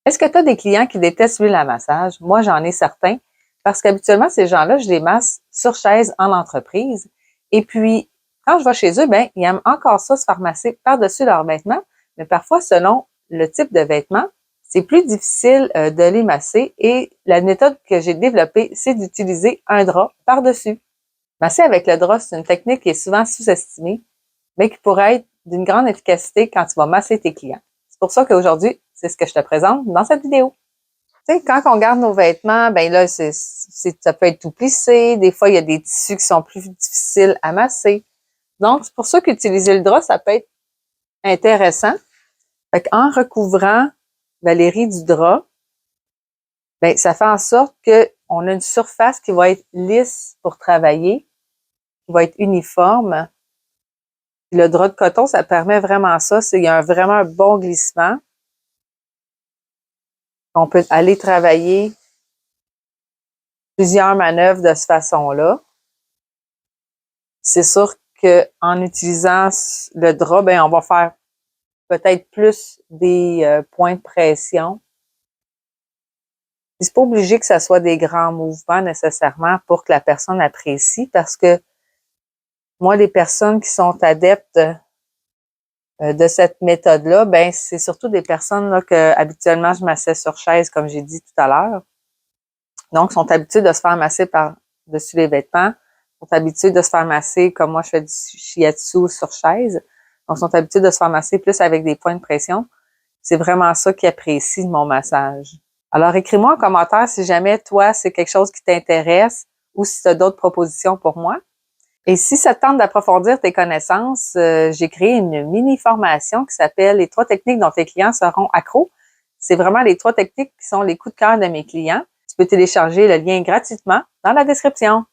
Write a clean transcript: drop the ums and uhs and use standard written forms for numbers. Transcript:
Est-ce que tu as des clients qui détestent le massage? Moi, j'en ai certains parce qu'habituellement, ces gens-là, je les masse sur chaise en entreprise. Et puis, quand je vais chez eux, ben, ils aiment encore ça se faire masser par-dessus leurs vêtements. Mais parfois, selon le type de vêtements, c'est plus difficile de les masser. Et la méthode que j'ai développée, c'est d'utiliser un drap par-dessus. Masser avec le drap, c'est une technique qui est souvent sous-estimée, mais qui pourrait être d'une grande efficacité quand tu vas masser tes clients. C'est pour ça qu'aujourd'hui, c'est ce que je te présente dans cette vidéo. Tu sais, quand on garde nos vêtements, ben là, ça peut être tout plissé. Des fois, il y a des tissus qui sont plus difficiles à masser. Donc, c'est pour ça qu'utiliser le drap, ça peut être intéressant. Fait qu'en recouvrant, Valérie, du drap, ben, ça fait en sorte qu'on a une surface qui va être lisse pour travailler, qui va être uniforme. Le drap de coton, ça permet vraiment ça. Il y a vraiment un bon glissement. On peut aller travailler plusieurs manœuvres de cette façon-là. C'est sûr qu'en utilisant le drap, ben, on va faire peut-être plus des points de pression. C'est pas obligé que ça soit des grands mouvements nécessairement pour que la personne apprécie, parce que moi, les personnes qui sont adeptes de cette méthode-là, ben, c'est surtout des personnes là, que habituellement je massais sur chaise, comme j'ai dit tout à l'heure. Donc, sont habitués de se faire masser par-dessus les vêtements, sont habitués de se faire masser, comme moi je fais du shiatsu sur chaise. Donc, sont habitués de se faire masser plus avec des points de pression. C'est vraiment ça qu'ils apprécient de mon massage. Alors, écris-moi en commentaire si jamais toi, c'est quelque chose qui t'intéresse ou si tu as d'autres propositions pour moi. Et si ça te tente d'approfondir tes connaissances, j'ai créé une mini-formation qui s'appelle « Les 3 techniques dont tes clients seront accros ». C'est vraiment les 3 techniques qui sont les coups de cœur de mes clients. Tu peux télécharger le lien gratuitement dans la description.